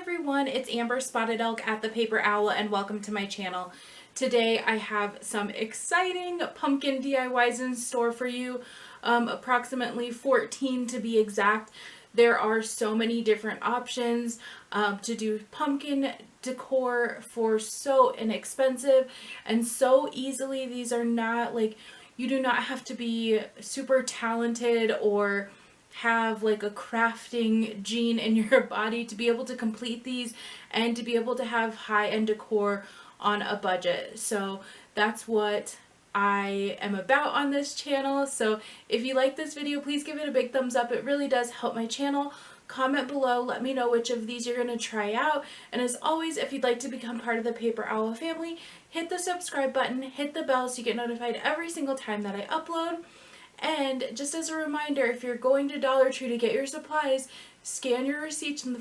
everyone, it's Amber Spotted Elk at the Paper Owl and welcome to my channel. Today I have some exciting pumpkin DIYs in store for you, approximately 14 to be exact. There are so many different options to do pumpkin decor for so inexpensive and so easily. These are not like, you do not have to be super talented or have like a crafting gene in your body to be able to complete these and to be able to have high-end decor on a budget. So that's what I am about on this channel. So if you like this video, please give it a big thumbs up. It really does help my channel. Comment below, let me know which of these you're going to try out. And as always, if you'd like to become part of the Paper Owl family, hit the subscribe button, hit the bell so you get notified every single time that I upload. And just as a reminder, if you're going to Dollar Tree to get your supplies, scan your receipts in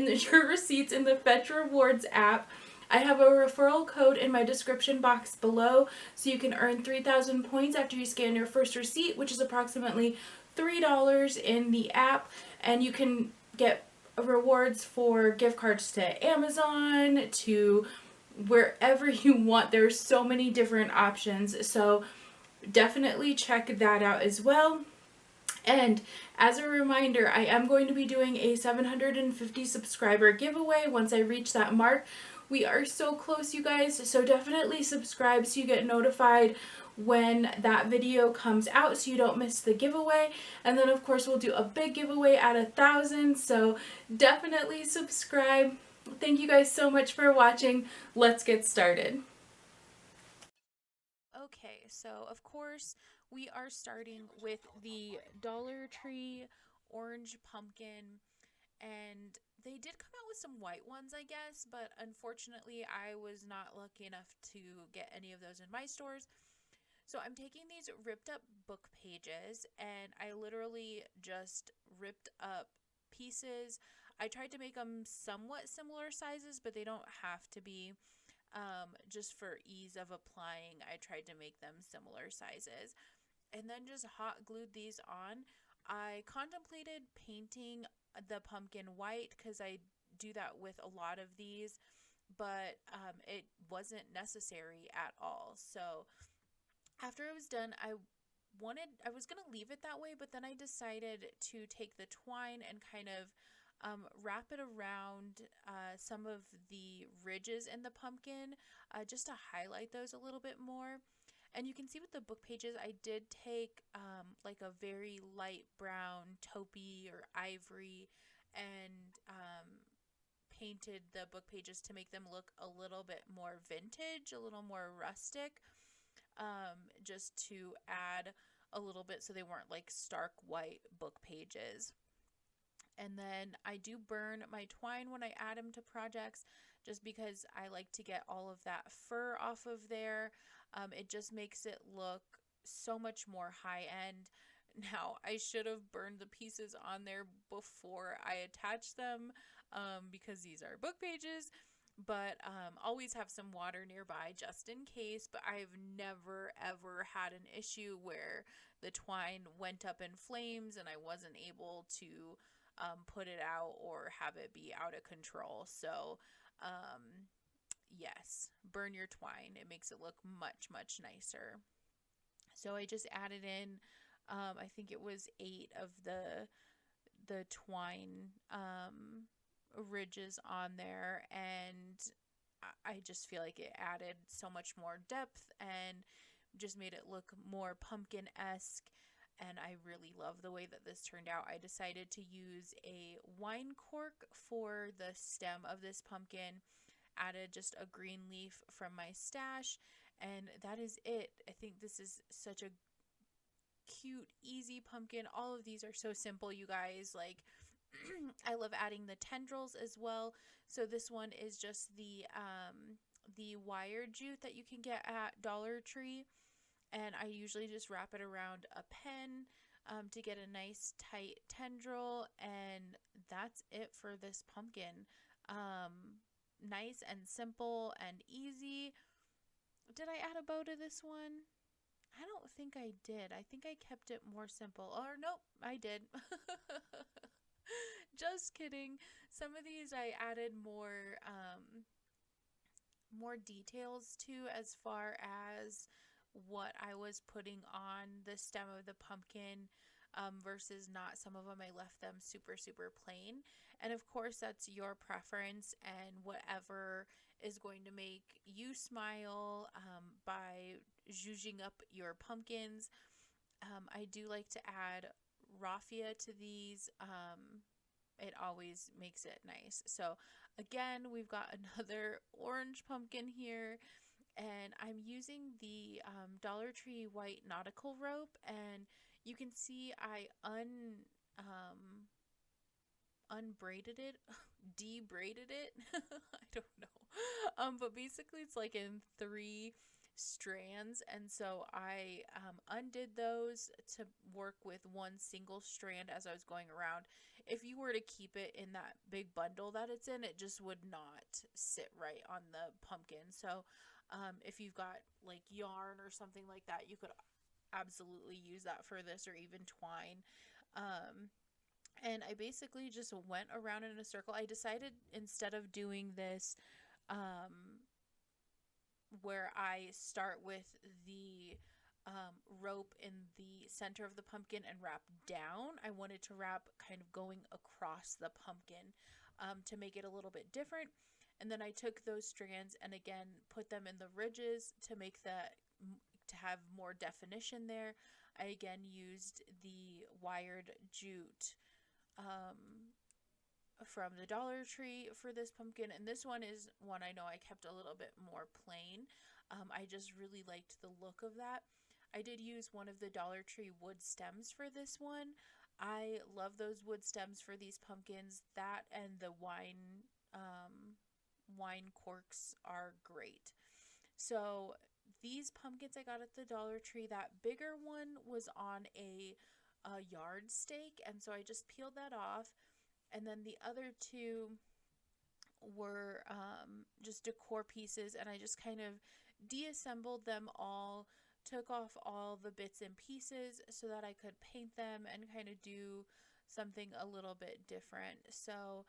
the Fetch Rewards app. I have a referral code in my description box below, so you can earn 3,000 points after you scan your first receipt, which is approximately $3 in the app, and you can get rewards for gift cards to Amazon, to wherever you want. There's so many different options, so definitely check that out as well. And as a reminder, I am going to be doing a 750 subscriber giveaway once I reach that mark. We are so close, you guys, so definitely subscribe so you get notified when that video comes out so you don't miss the giveaway. And then of course we'll do a big giveaway at 1,000, so definitely subscribe. Thank you guys so much for watching. Let's get started. Okay, so of course we are starting with the Dollar Tree orange pumpkin, and they did come out with some white ones, I guess, but unfortunately I was not lucky enough to get any of those in my stores. So I'm taking these ripped up book pages and I literally just ripped up pieces. I tried to make them somewhat similar sizes, but they don't have to be. Just for ease of applying, I tried to make them similar sizes and then just hot glued these on. I contemplated painting the pumpkin white because I do that with a lot of these, but it wasn't necessary at all. So after it was done, I was going to leave it that way, but then I decided to take the twine and kind of wrap it around some of the ridges in the pumpkin just to highlight those a little bit more. And you can see with the book pages, I did take like a very light brown taupey or ivory and painted the book pages to make them look a little bit more vintage, a little more rustic, just to add a little bit so they weren't like stark white book pages. And then I do burn my twine when I add them to projects just because I like to get all of that fur off of there. It just makes it look so much more high end. Now, I should have burned the pieces on there before I attached them because these are book pages, but always have some water nearby just in case. But I've never ever had an issue where the twine went up in flames and I wasn't able to put it out or have it be out of control. So yes, burn your twine. It makes it look much, much nicer. So I just added in, I think it was 8 of the twine ridges on there, and I just feel like it added so much more depth and just made it look more pumpkin-esque. And I really love the way that this turned out. I decided to use a wine cork for the stem of this pumpkin, added just a green leaf from my stash, and that is it. I think this is such a cute, easy pumpkin. All of these are so simple, you guys. Like, I love adding the tendrils as well. So this one is just the wire jute that you can get at Dollar Tree. And I usually just wrap it around a pen to get a nice tight tendril, and that's it for this pumpkin. Nice and simple and easy. Did I add a bow to this one? I don't think I did. I think I kept it more simple. Or nope, I did. Just kidding. Some of these I added more details to, as far as what I was putting on the stem of the pumpkin, versus not. Some of them I left them super, super plain. And of course, that's your preference and whatever is going to make you smile, by zhuzhing up your pumpkins. I do like to add raffia to these. It always makes it nice. So again, we've got another orange pumpkin here, and I'm using the Dollar Tree white nautical rope, and you can see I unbraided it, debraided it. I don't know. But basically it's like in 3 strands, and so I undid those to work with one single strand as I was going around. If you were to keep it in that big bundle that it's in, it just would not sit right on the pumpkin. So if you've got like yarn or something like that, you could absolutely use that for this, or even twine. And I basically just went around in a circle. I decided, instead of doing this where I start with the rope in the center of the pumpkin and wrap down, I wanted to wrap kind of going across the pumpkin, to make it a little bit different. And then I took those strands and again put them in the ridges to have more definition there. I again used the wired jute from the Dollar Tree for this pumpkin, and this one is one I know I kept a little bit more plain. I just really liked the look of that. I did use one of the Dollar Tree wood stems for this one. I love those wood stems for these pumpkins. That and the wine corks are great. So these pumpkins I got at the Dollar Tree, that bigger one was on a yard stake, and so I just peeled that off. And then the other 2 were just decor pieces, and I just kind of deassembled them all, took off all the bits and pieces so that I could paint them and kind of do something a little bit different. So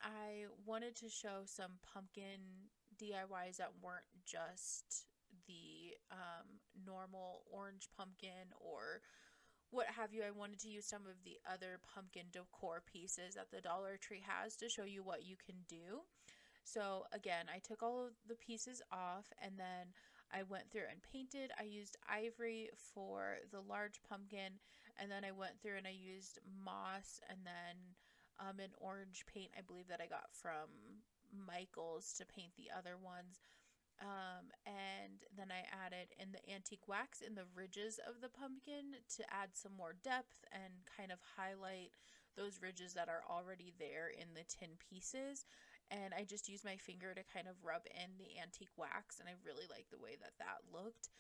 I wanted to show some pumpkin DIYs that weren't just the normal orange pumpkin or what have you. I wanted to use some of the other pumpkin decor pieces that the Dollar Tree has to show you what you can do. So again, I took all of the pieces off, and then I went through and painted. I used ivory for the large pumpkin, and then I went through and I used moss, and then an orange paint I believe that I got from Michael's to paint the other ones. And then I added in the antique wax in the ridges of the pumpkin to add some more depth and kind of highlight those ridges that are already there in the tin pieces. And I just used my finger to kind of rub in the antique wax, and I really like the way that that looked,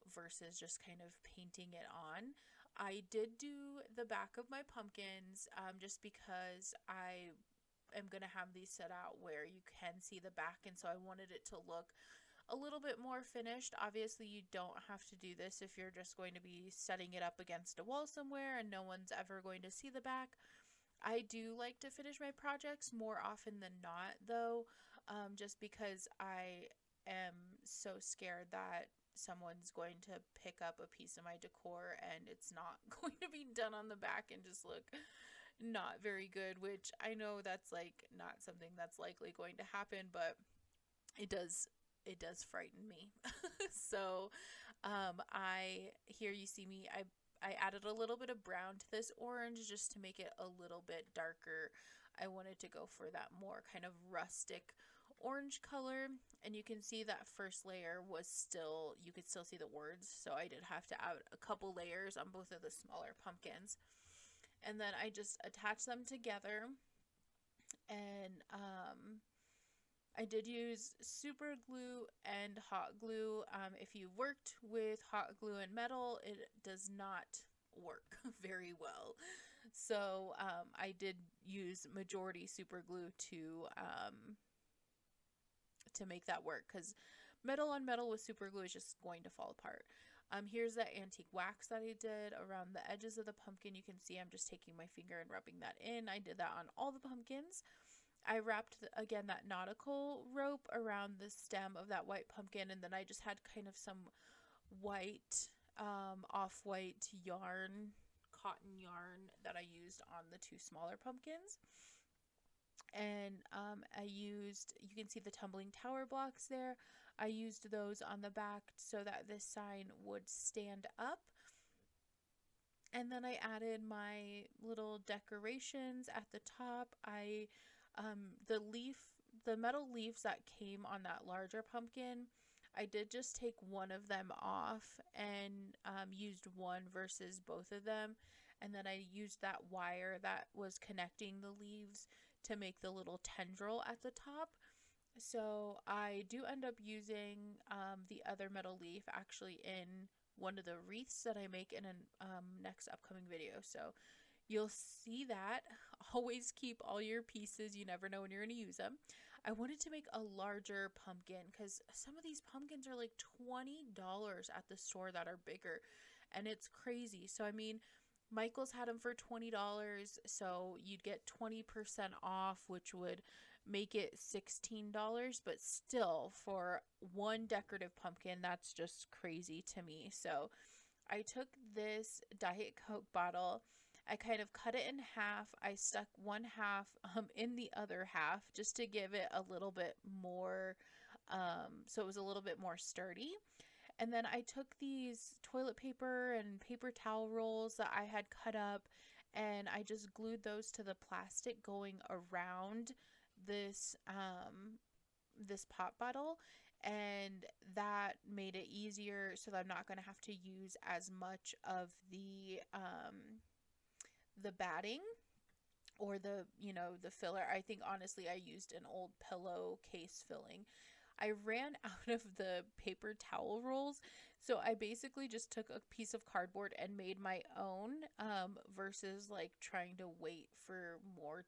versus just kind of painting it on. I did do the back of my pumpkins, just because I am going to have these set out where you can see the back, and so I wanted it to look a little bit more finished. Obviously, you don't have to do this if you're just going to be setting it up against a wall somewhere and no one's ever going to see the back. I do like to finish my projects more often than not, though, just because I am so scared that someone's going to pick up a piece of my decor and it's not going to be done on the back and just look not very good, which I know that's like not something that's likely going to happen, but it does frighten me. So here you see me, I added a little bit of brown to this orange just to make it a little bit darker. I wanted to go for that more kind of rustic orange color, and you can see that first layer was still, you could still see the words, so I did have to add a couple layers on both of the smaller pumpkins. And then I just attach them together, and I did use super glue and hot glue. If you worked with hot glue and metal, it does not work very well. So I did use majority super glue to make that work, because metal on metal with super glue is just going to fall apart. Here's that antique wax that I did around the edges of the pumpkin. You can see I'm just taking my finger and rubbing that in. I did that on all the pumpkins. I wrapped, again, that nautical rope around the stem of that white pumpkin, and then I just had kind of some white, off-white yarn, cotton yarn that I used on the two smaller pumpkins. And I used, you can see the tumbling tower blocks there. I used those on the back so that this sign would stand up. And then I added my little decorations at the top. The metal leaves that came on that larger pumpkin, I did just take one of them off and used one versus both of them. And then I used that wire that was connecting the leaves to make the little tendril at the top. So I do end up using the other metal leaf actually in one of the wreaths that I make in a next upcoming video. So you'll see that. Always keep all your pieces. You never know when you're going to use them. I wanted to make a larger pumpkin because some of these pumpkins are like $20 at the store that are bigger. And it's crazy. So, I mean, Michael's had them for $20. So you'd get 20% off, which would make it $16. But still, for one decorative pumpkin, that's just crazy to me. So I took this Diet Coke bottle. I kind of cut it in half. I stuck one half in the other half just to give it a little bit more, so it was a little bit more sturdy. And then I took these toilet paper and paper towel rolls that I had cut up, and I just glued those to the plastic going around this this pop bottle, and that made it easier so that I'm not going to have to use as much of the batting or the filler. I think honestly I used an old pillowcase filling. I ran out of the paper towel rolls, so I basically just took a piece of cardboard and made my own, versus like trying to wait for more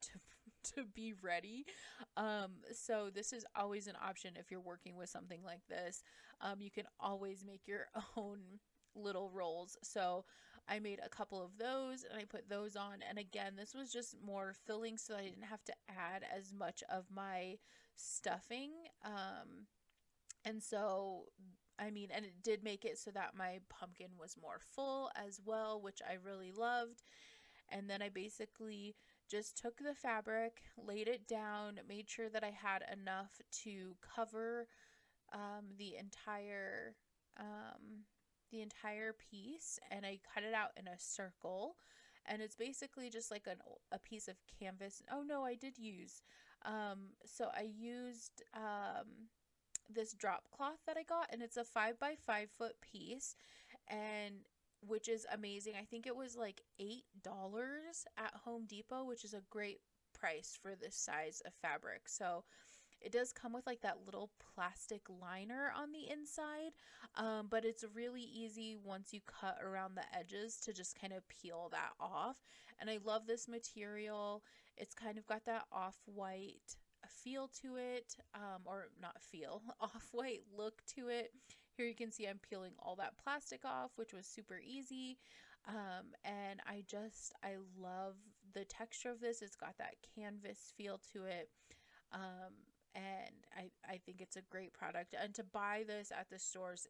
to be ready. So this is always an option if you're working with something like this. You can always make your own little rolls. So I made a couple of those and I put those on, and again, this was just more filling so I didn't have to add as much of my stuffing. And so and it did make it so that my pumpkin was more full as well, which I really loved. And then I basically just took the fabric, laid it down, made sure that I had enough to cover the entire piece, and I cut it out in a circle. And it's basically just like a piece of canvas. Oh no, I did use so I used this drop cloth that I got, and it's a 5x5 foot piece, and which is amazing. I think it was like $8 at Home Depot, which is a great price for this size of fabric. So it does come with like that little plastic liner on the inside, but it's really easy once you cut around the edges to just kind of peel that off. And I love this material. It's kind of got that off-white feel to it, or not feel, off-white look to it. Here you can see I'm peeling all that plastic off, which was super easy. And I love the texture of this. It's got that canvas feel to it. And I think it's a great product. And to buy this at the stores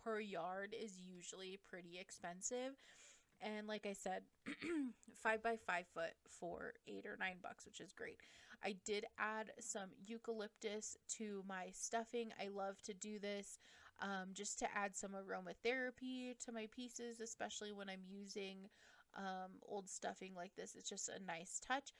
per yard is usually pretty expensive. And like I said, 5x5 foot for $8 or $9, which is great. I did add some eucalyptus to my stuffing. I love to do this just to add some aromatherapy to my pieces, especially when I'm using old stuffing like this. It's just a nice touch.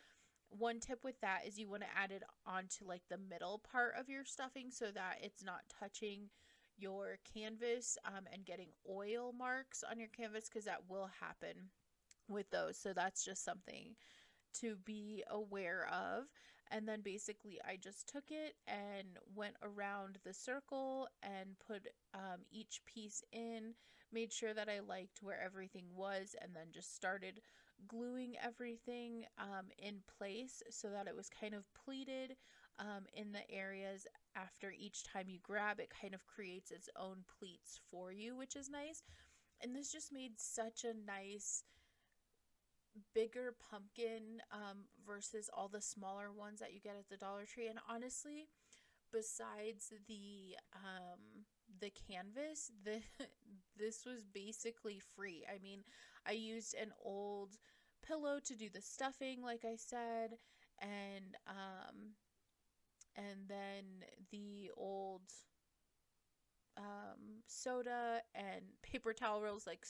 One tip with that is you want to add it onto like the middle part of your stuffing so that it's not touching your canvas and getting oil marks on your canvas, because that will happen with those. So that's just something to be aware of. And then basically I just took it and went around the circle and put each piece in, made sure that I liked where everything was, and then just started gluing everything in place so that it was kind of pleated. in the areas after each time you grab. It kind of creates its own pleats for you, which is nice. And this just made such a nice bigger pumpkin versus all the smaller ones that you get at the Dollar Tree. And honestly, besides the canvas, this was basically free. I mean, I used an old pillow to do the stuffing, like I said, and then the old soda and paper towel rolls, like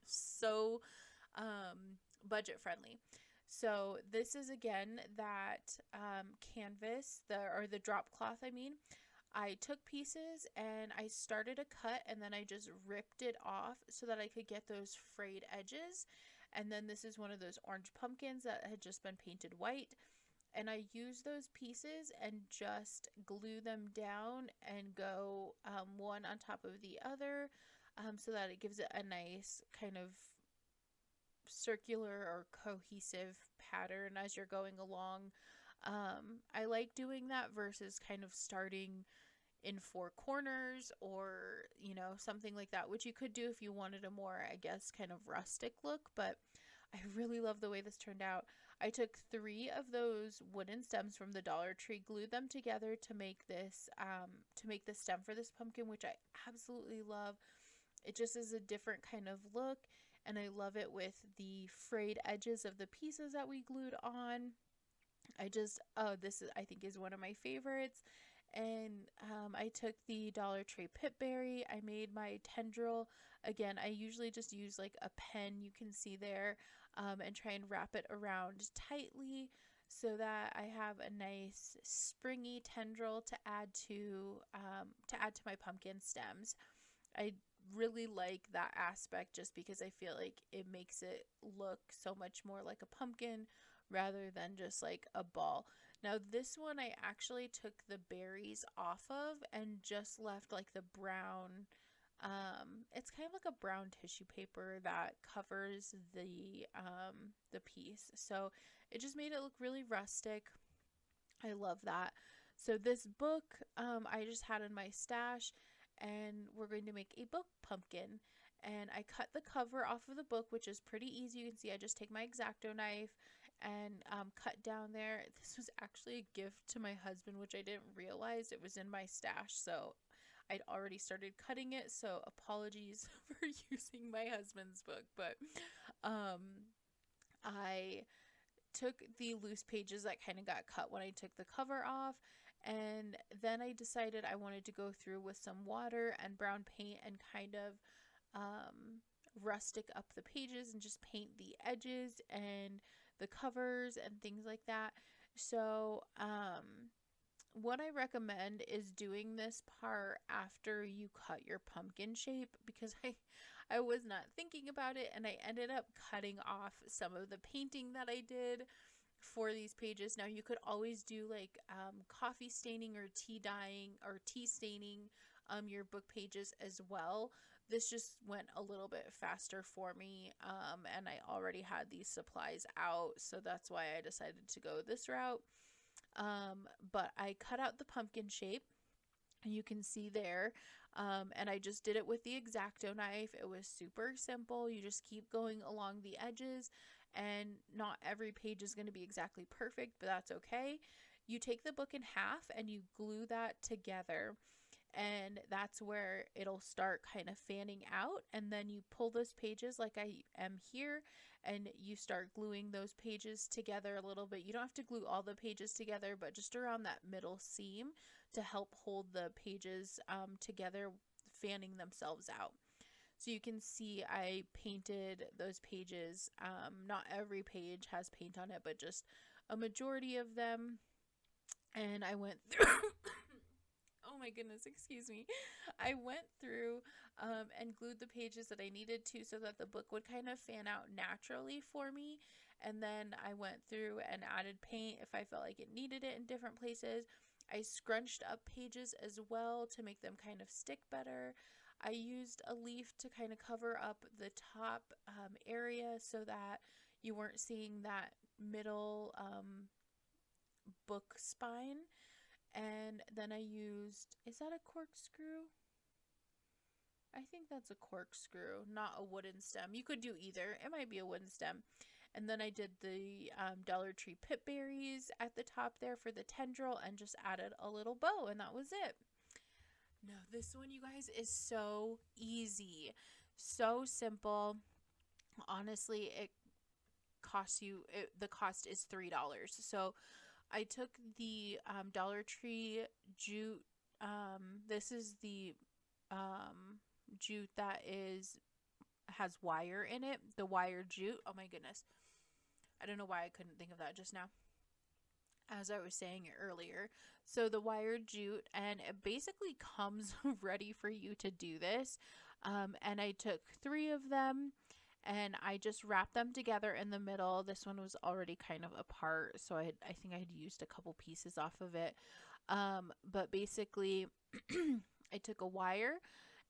so budget friendly. So this is again that canvas, the drop cloth, I mean. I took pieces and I started a cut, and then I just ripped it off so that I could get those frayed edges. And then this is one of those orange pumpkins that had just been painted white. And I use those pieces and just glue them down and go one on top of the other, so that it gives it a nice kind of circular or cohesive pattern as you're going along. I like doing that versus kind of starting in four corners, or something like that, which you could do if you wanted a more, I guess, kind of rustic look. But I really love the way this turned out. I took 3 of those wooden stems from the Dollar Tree, glued them together to make this stem for this pumpkin, which I absolutely love. It just is a different kind of look, and I love it with the frayed edges of the pieces that we glued on. This is, I think, is one of my favorites. And I took the Dollar Tree Pipberry. I made my tendril. Again, I usually just use like a pen, you can see there, and try and wrap it around tightly so that I have a nice springy tendril to add to my pumpkin stems. I really like that aspect just because I feel like it makes it look so much more like a pumpkin rather than just like a ball. Now this one I actually took the berries off of and just left like the brown, it's kind of like a brown tissue paper that covers the piece. So it just made it look really rustic. I love that. So this book I just had in my stash, and we're going to make a book pumpkin. And I cut the cover off of the book, which is pretty easy. You can see I just take my X-Acto knife and cut down there. This was actually a gift to my husband, which I didn't realize it was in my stash. So I'd already started cutting it. So apologies for using my husband's book. But I took the loose pages that kind of got cut when I took the cover off, and then I decided I wanted to go through with some water and brown paint and kind of rustic up the pages and just paint the edges and the covers and things like that. So what I recommend is doing this part after you cut your pumpkin shape, because I was not thinking about it, and I ended up cutting off some of the painting that I did for these pages. Now you could always do like coffee staining or tea dyeing or tea staining your book pages as well. This just went a little bit faster for me, and I already had these supplies out, so that's why I decided to go this route. But I cut out the pumpkin shape, you can see there, and I just did it with the X-Acto knife. It was super simple. You just keep going along the edges, and not every page is going to be exactly perfect, but that's okay. You take the book in half and you glue that together, and that's where it'll start kind of fanning out, and then you pull those pages like I am here, and you start gluing those pages together a little bit. You don't have to glue all the pages together, but just around that middle seam to help hold the pages together, fanning themselves out. So you can see I painted those pages. Not every page has paint on it, but just a majority of them. And I went through oh my goodness, excuse me. I went through and glued the pages that I needed to so that the book would kind of fan out naturally for me. And then I went through and added paint if I felt like it needed it in different places. I scrunched up pages as well to make them kind of stick better. I used a leaf to kind of cover up the top area so that you weren't seeing that middle book spine. And then I used, is that a corkscrew? I think that's a corkscrew, not a wooden stem. You could do either. It might be a wooden stem. And then I did the Dollar Tree pip berries at the top there for the tendril and just added a little bow, and that was it. No, this one, you guys, is so easy. So simple. Honestly, it costs you, the cost is $3. So I took the Dollar Tree jute. This is the jute that has wire in it. The wire jute. Oh my goodness. I don't know why I couldn't think of that just now, as I was saying it earlier. So the wire jute, and it basically comes ready for you to do this. And I took 3 of them and I just wrapped them together in the middle. This one was already kind of apart, so I think I had used a couple pieces off of it. But basically, I took a wire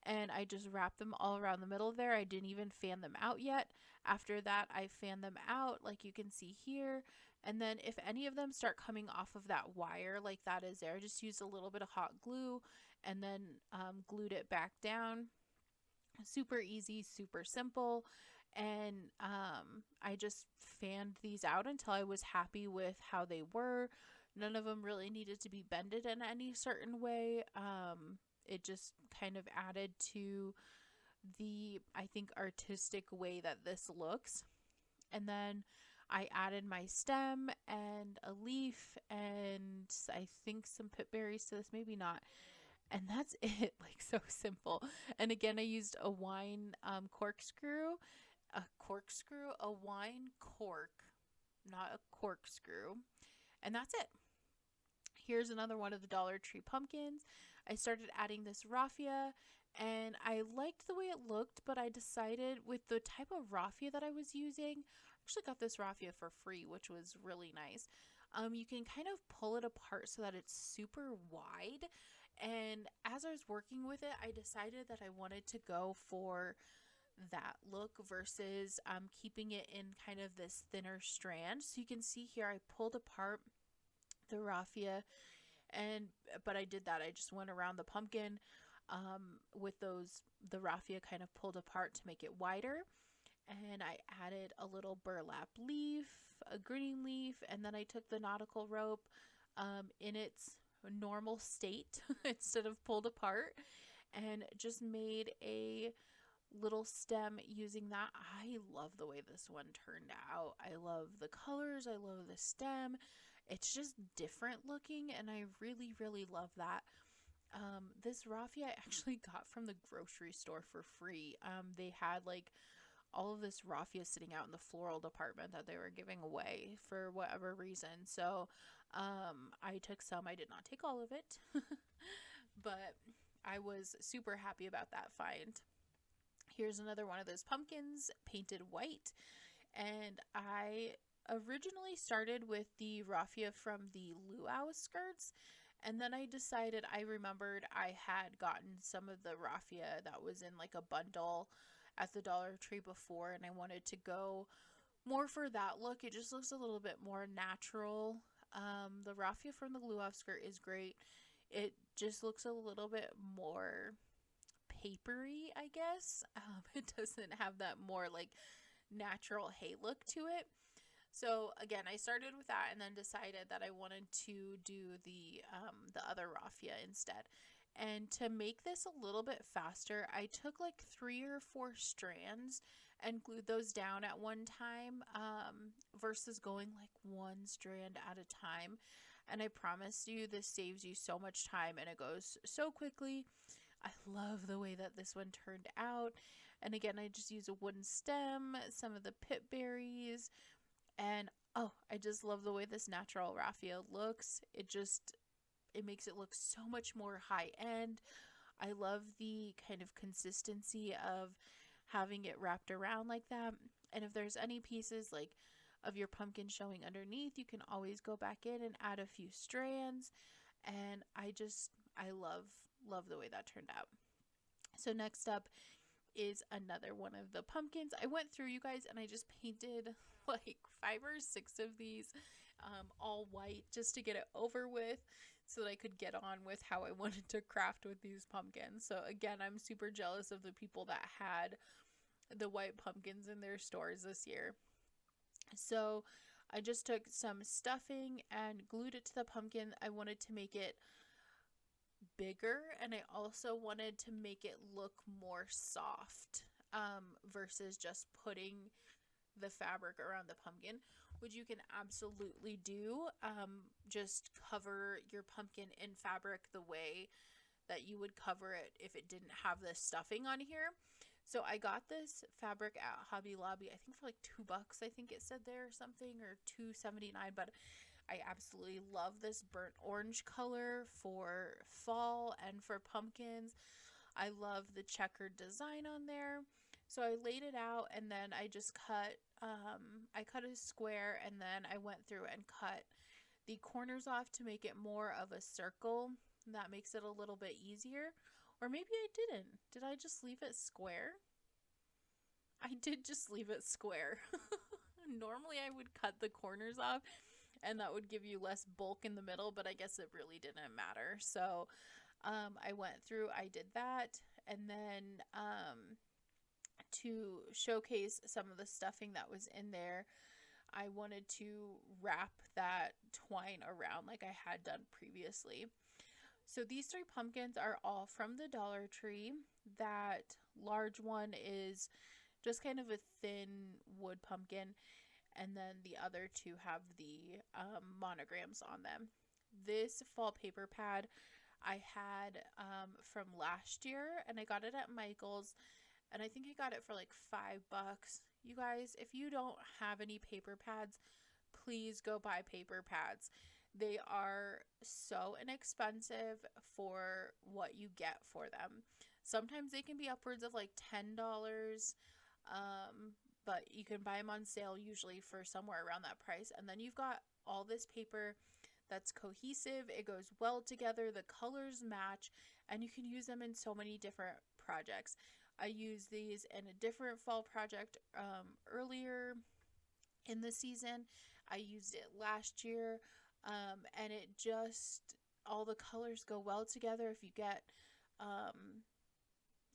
and I just wrapped them all around the middle there. I didn't even fan them out yet. After that, I fanned them out like you can see here. And then if any of them start coming off of that wire like that is there, I just used a little bit of hot glue and then glued it back down. Super easy, super simple. And I just fanned these out until I was happy with how they were. None of them really needed to be bended in any certain way. It just kind of added to the, I think, artistic way that this looks. And then I added my stem and a leaf and I think some pip berries to this, maybe not. And that's it, like so simple. And again, I used a wine a wine cork, not a corkscrew. And that's it. Here's another one of the Dollar Tree pumpkins. I started adding this raffia and I liked the way it looked, but I decided with the type of raffia that I was using, I actually got this raffia for free, which was really nice. You can kind of pull it apart so that it's super wide. And as I was working with it, I decided that I wanted to go for that look versus keeping it in kind of this thinner strand. So you can see here I pulled apart the raffia, but I did that. I just went around the pumpkin with the raffia kind of pulled apart to make it wider. And I added a little burlap leaf, a green leaf, and then I took the nautical rope in its normal state instead of pulled apart and just made a little stem using that. I love the way this one turned out. I love the colors. I love the stem. It's just different looking and I really, really love that. This raffia I actually got from the grocery store for free. They had like all of this raffia sitting out in the floral department that they were giving away for whatever reason. So I took some. I did not take all of it, but I was super happy about that find. Here's another one of those pumpkins painted white, and I originally started with the raffia from the luau skirts, and then I decided, I remembered I had gotten some of the raffia that was in like a bundle at the Dollar Tree before, and I wanted to go more for that look. It just looks a little bit more natural. The raffia from the luau skirt is great. It just looks a little bit more papery, I guess. It doesn't have that more like natural hay look to it. So again, I started with that and then decided that I wanted to do the other raffia instead. And to make this a little bit faster, I took like 3 or 4 strands and glued those down at one time versus going like one strand at a time. And I promise you, this saves you so much time and it goes so quickly. I love the way that this one turned out. And again, I just use a wooden stem, some of the pip berries, and oh, I just love the way this natural raffia looks. It makes it look so much more high end. I love the kind of consistency of having it wrapped around like that. And if there's any pieces like of your pumpkin showing underneath, you can always go back in and add a few strands. And I love the way that turned out. So next up is another one of the pumpkins. I went through, you guys, and I just painted like 5 or 6 of these all white just to get it over with. so that I could get on with how I wanted to craft with these pumpkins. So again, I'm super jealous of the people that had the white pumpkins in their stores this year. So I just took some stuffing and glued it to the pumpkin. I wanted to make it bigger, and I also wanted to make it look more soft, versus just putting the fabric around the pumpkin, which you can absolutely do. Just cover your pumpkin in fabric the way that you would cover it if it didn't have the stuffing on here. So I got this fabric at Hobby Lobby, I think for like $2, I think it said there or something, or $2.79, but I absolutely love this burnt orange color for fall and for pumpkins. I love the checkered design on there. So I laid it out, and then I just I cut a square, and then I went through and cut the corners off to make it more of a circle. That makes it a little bit easier. Or maybe I didn't. Did I just leave it square? I did just leave it square. Normally I would cut the corners off, and that would give you less bulk in the middle, but I guess it really didn't matter. So I went through, I did that, and then to showcase some of the stuffing that was in there, I wanted to wrap that twine around like I had done previously. So these 3 pumpkins are all from the Dollar Tree. That large one is just kind of a thin wood pumpkin, and then the other 2 have the monograms on them. This fall paper pad I had from last year, and I got it at Michael's, and I think I got it for like $5. You guys, if you don't have any paper pads, please go buy paper pads. They are so inexpensive for what you get for them. Sometimes they can be upwards of like $10, but you can buy them on sale usually for somewhere around that price. And then you've got all this paper that's cohesive. It goes well together. The colors match, and you can use them in so many different projects. I used these in a different fall project earlier in the season. I used it last year, and it just, all the colors go well together. If you get,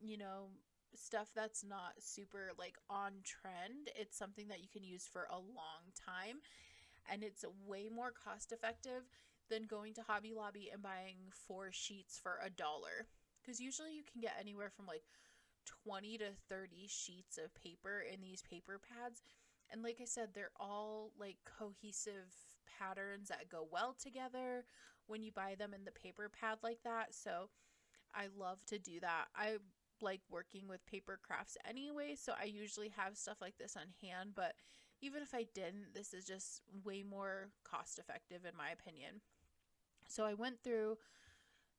you know, stuff that's not super like on trend, it's something that you can use for a long time, and it's way more cost effective than going to Hobby Lobby and buying 4 sheets for $1, because usually you can get anywhere from like 20 to 30 sheets of paper in these paper pads. And like I said, they're all like cohesive patterns that go well together when you buy them in the paper pad like that. So I love to do that. I like working with paper crafts anyway, so I usually have stuff like this on hand, but even if I didn't, this is just way more cost effective in my opinion. So I went through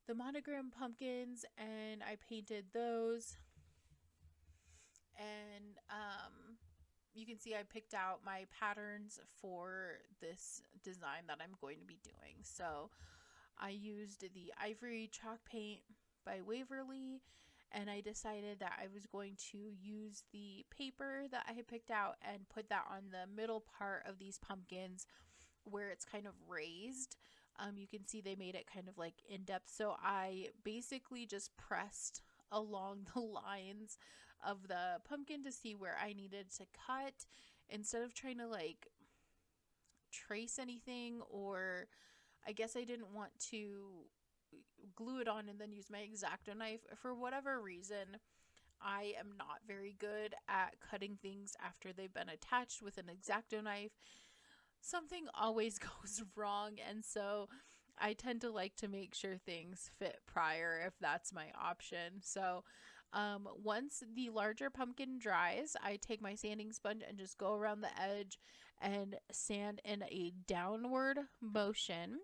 the Monogram pumpkins and I painted those. And you can see I picked out my patterns for this design that I'm going to be doing. So I used the ivory chalk paint by Waverly, and I decided that I was going to use the paper that I had picked out and put that on the middle part of these pumpkins where it's kind of raised. You can see they made it kind of like in depth. So I basically just pressed along the lines of the pumpkin to see where I needed to cut, instead of trying to like trace anything, or I guess I didn't want to glue it on and then use my X-Acto knife. For whatever reason, I am not very good at cutting things after they've been attached with an X-Acto knife. Something always goes wrong, and so I tend to like to make sure things fit prior if that's my option. So once the larger pumpkin dries, I take my sanding sponge and just go around the edge and sand in a downward motion,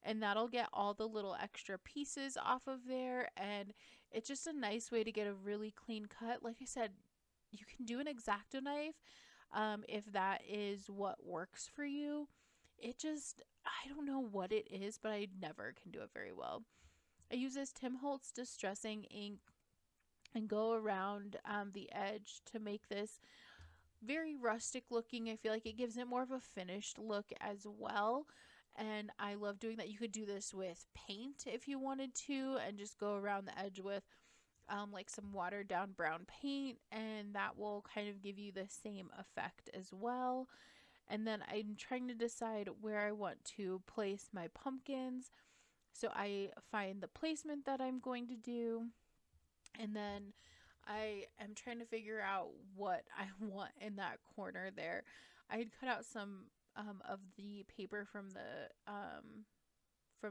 and that'll get all the little extra pieces off of there, and it's just a nice way to get a really clean cut. Like I said, you can do an X-Acto knife if that is what works for you. It just, I don't know what it is, but I never can do it very well. I use this Tim Holtz Distressing ink and go around the edge to make this very rustic looking. I feel like it gives it more of a finished look as well. And I love doing that. You could do this with paint if you wanted to, and just go around the edge with like some watered down brown paint, and that will kind of give you the same effect as well. And then I'm trying to decide where I want to place my pumpkins. So I find the placement that I'm going to do, and then I am trying to figure out what I want in that corner there. I had cut out some of the paper from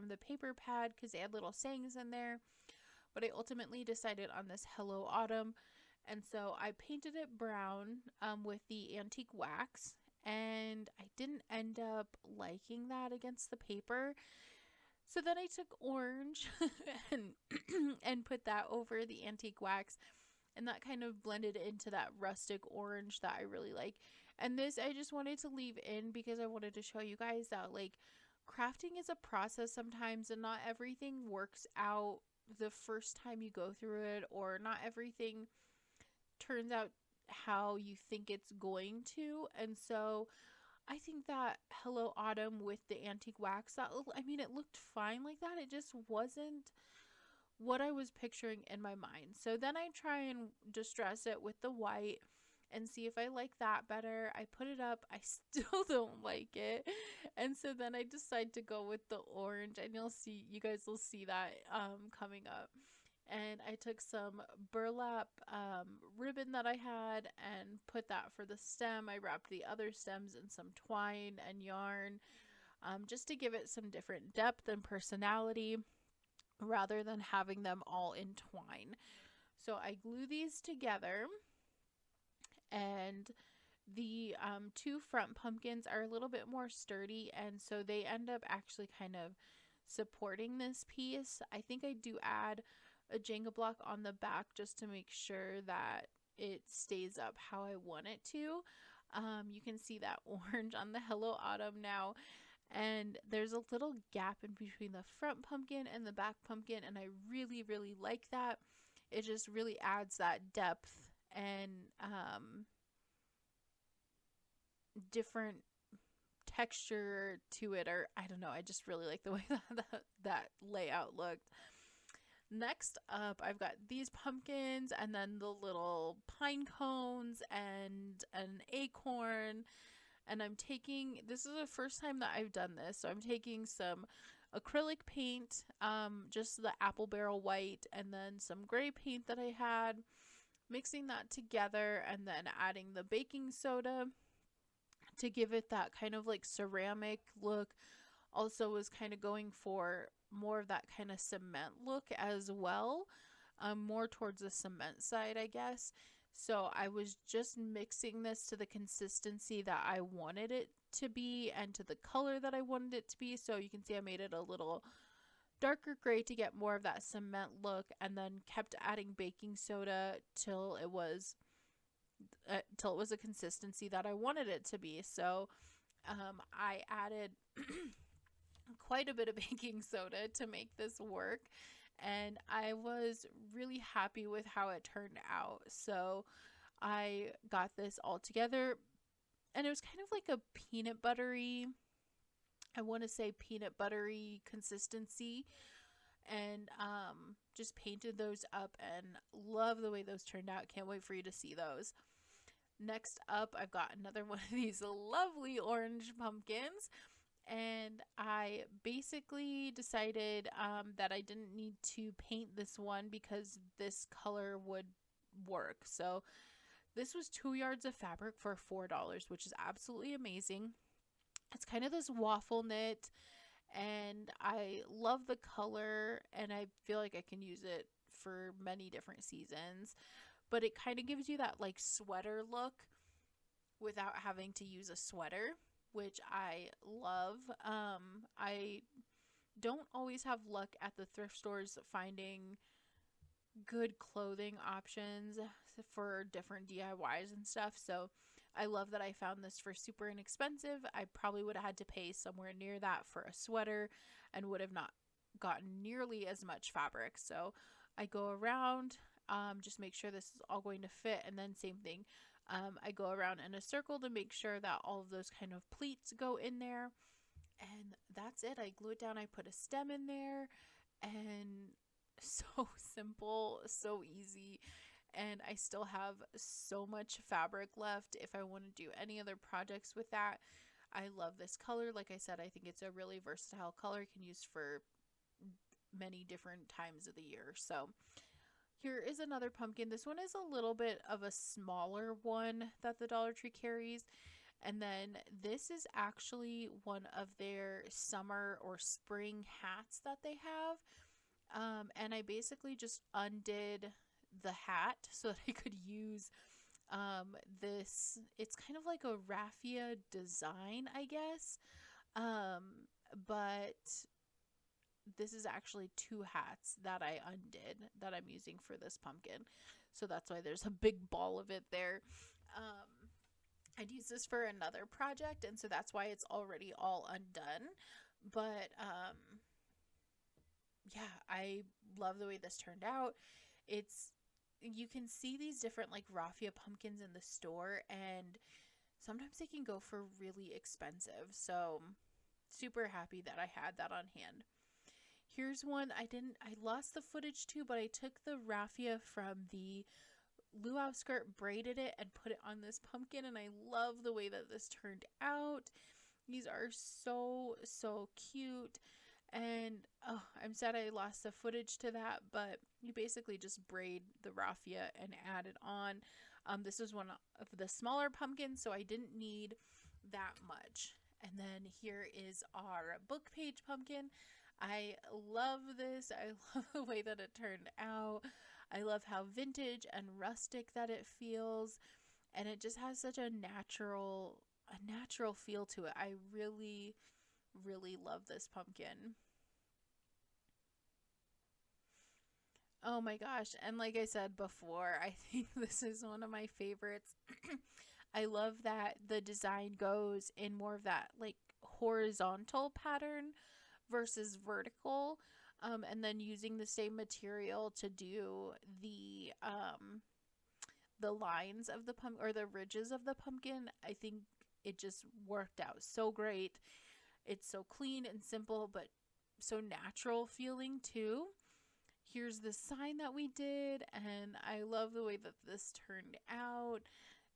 the paper pad because they had little sayings in there, but I ultimately decided on this Hello Autumn, and so I painted it brown with the antique wax, and I didn't end up liking that against the paper. So then I took orange and and put that over the antique wax, and that kind of blended into that rustic orange that I really like. And this I just wanted to leave in because I wanted to show you guys that like crafting is a process sometimes, and not everything works out the first time you go through it, or not everything turns out how you think it's going to. And so I think that Hello Autumn with the antique wax, I mean, it looked fine like that. It just wasn't what I was picturing in my mind. So then I try and distress it with the white and see if I like that better. I put it up. I still don't like it. And so then I decide to go with the orange, and you guys will see that coming up. And I took some burlap ribbon that I had and put that for the stem. I wrapped the other stems in some twine and yarn, just to give it some different depth and personality rather than having them all in twine. So I glue these together, and the two front pumpkins are a little bit more sturdy, and so they end up actually kind of supporting this piece. I think I do add a Jenga block on the back just to make sure that it stays up how I want it to. You can see that orange on the Hello Autumn now, and there's a little gap in between the front pumpkin and the back pumpkin, and I really, really like that. It just really adds that depth and different texture to it, or I don't know, I just really like the way that layout looked. Next up, I've got these pumpkins, and then the little pine cones and an acorn. And this is the first time that I've done this, so I'm taking some acrylic paint, just the apple barrel white, and then some gray paint that I had, mixing that together, and then adding the baking soda to give it that kind of like ceramic look. Also was kind of going for more of that kind of cement look as well, more towards the cement side, I guess. So I was just mixing this to the consistency that I wanted it to be and to the color that I wanted it to be. So you can see I made it a little darker gray to get more of that cement look, and then kept adding baking soda till it was a consistency that I wanted it to be. So I added quite a bit of baking soda to make this work, and I was really happy with how it turned out. So I got this all together, and it was kind of like a peanut buttery consistency, and just painted those up and love the way those turned out. Can't wait for you to see those. Next up, I've got another one of these lovely orange pumpkins, and I basically decided that I didn't need to paint this one because this color would work. So this was 2 yards of fabric for $4, which is absolutely amazing. It's kind of this waffle knit, and I love the color, and I feel like I can use it for many different seasons. But it kind of gives you that like sweater look without having to use a sweater, which I love. I don't always have luck at the thrift stores finding good clothing options for different DIYs and stuff. So I love that I found this for super inexpensive. I probably would have had to pay somewhere near that for a sweater and would have not gotten nearly as much fabric. So I go around, just make sure this is all going to fit, and then same thing. I go around in a circle to make sure that all of those kind of pleats go in there. And that's it. I glue it down. I put a stem in there, and so simple, so easy. And I still have so much fabric left if I want to do any other projects with that. I love this color. Like I said, I think it's a really versatile color. You can use for many different times of the year. So here is another pumpkin. This one is a little bit of a smaller one that the Dollar Tree carries. And then this is actually one of their summer or spring hats that they have. And I basically just undid the hat so that I could use this. It's kind of like a raffia design, I guess. But this is actually two hats that I undid that I'm using for this pumpkin. So that's why there's a big ball of it there. I'd use this for another project, and so that's why it's already all undone. But yeah, I love the way this turned out. It's, you can see these different like raffia pumpkins in the store, and sometimes they can go for really expensive. So super happy that I had that on hand. Here's one I lost the footage to, but I took the raffia from the luau skirt, braided it, and put it on this pumpkin, and I love the way that this turned out. These are so, so cute. And oh, I'm sad I lost the footage to that, but you basically just braid the raffia and add it on. This is one of the smaller pumpkins, so I didn't need that much. And then here is our book page pumpkin. I love this. I love the way that it turned out. I love how vintage and rustic that it feels, and it just has such a natural feel to it. I really, really love this pumpkin. Oh my gosh. And like I said before, I think this is one of my favorites. I love that the design goes in more of that like horizontal pattern versus vertical. And then using the same material to do the lines of the pumpkin, or the ridges of the pumpkin. I think it just worked out so great. It's so clean and simple, but so natural feeling too. Here's the sign that we did, and I love the way that this turned out.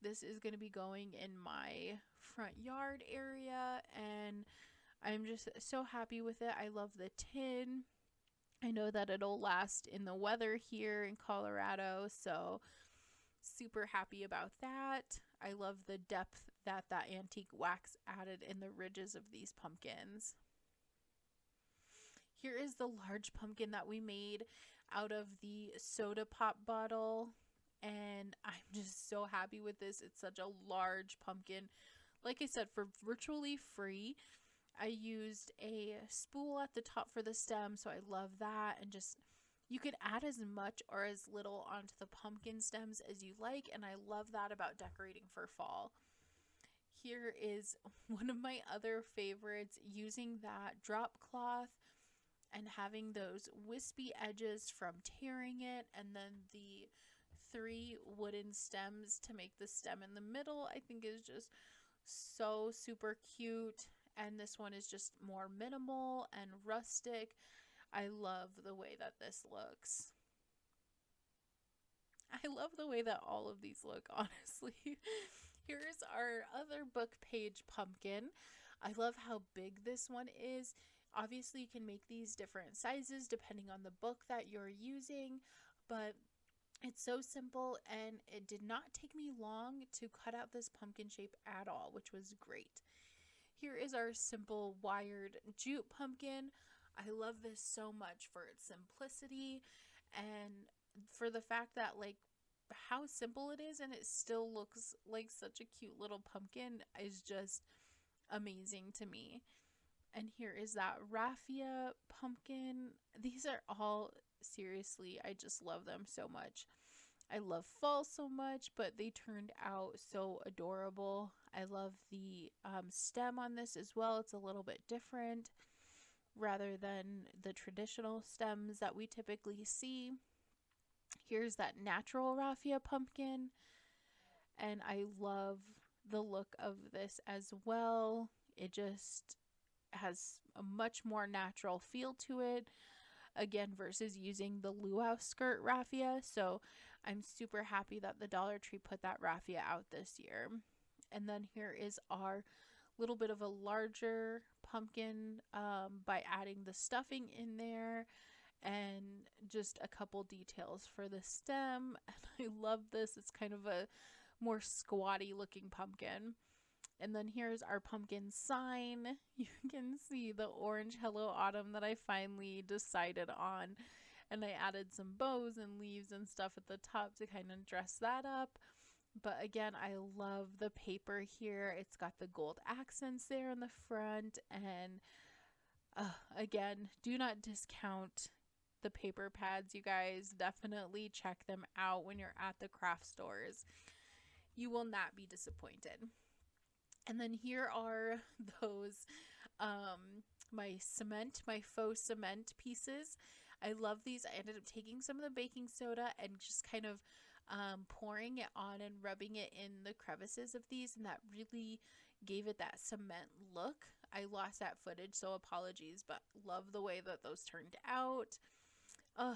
This is going to be going in my front yard area, and I'm just so happy with it. I love the tin. I know that it'll last in the weather here in Colorado, so super happy about that. I love the depth that that antique wax added in the ridges of these pumpkins. Here is the large pumpkin that we made out of the soda pop bottle, and I'm just so happy with this. It's such a large pumpkin. Like I said, for virtually free. I used a spool at the top for the stem, so I love that. And just, you can add as much or as little onto the pumpkin stems as you like, and I love that about decorating for fall. Here is one of my other favorites, using that drop cloth and having those wispy edges from tearing it, and then the 3 wooden stems to make the stem in the middle. I think is just so super cute. And this one is just more minimal and rustic. I love the way that this looks. I love the way that all of these look, honestly. Here's our other book page pumpkin. I love how big this one is. Obviously, you can make these different sizes depending on the book that you're using, but it's so simple, and it did not take me long to cut out this pumpkin shape at all, which was great. Here is our simple wired jute pumpkin. I love this so much for its simplicity, and for the fact that like how simple it is and it still looks like such a cute little pumpkin is just amazing to me. And here is that raffia pumpkin. These are all, seriously, I just love them so much. I love fall so much, but they turned out so adorable. I love the stem on this as well. It's a little bit different rather than the traditional stems that we typically see. Here's that natural raffia pumpkin, and I love the look of this as well. It just, has a much more natural feel to it, again, versus using the luau skirt raffia. So I'm super happy that the Dollar Tree put that raffia out this year. And then here is our little bit of a larger pumpkin, by adding the stuffing in there and just a couple details for the stem. And I love this. It's kind of a more squatty looking pumpkin. And then here's our pumpkin sign. You can see the orange Hello Autumn that I finally decided on. And I added some bows and leaves and stuff at the top to kind of dress that up. But again, I love the paper here. It's got the gold accents there in the front. And again, do not discount the paper pads, you guys. Definitely check them out when you're at the craft stores. You will not be disappointed. And then here are those, my faux cement pieces. I love these. I ended up taking some of the baking soda and just kind of pouring it on and rubbing it in the crevices of these, and that really gave it that cement look. I lost that footage, so apologies, but love the way that those turned out.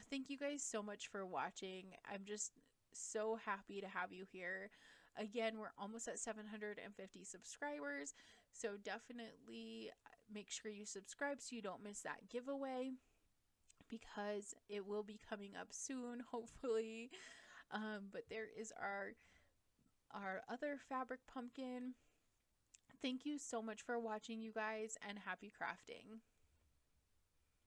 Thank you guys so much for watching. I'm just so happy to have you here. Again, we're almost at 750 subscribers, so definitely make sure you subscribe so you don't miss that giveaway, because it will be coming up soon, hopefully. But there is our other fabric pumpkin. Thank you so much for watching, you guys, and happy crafting.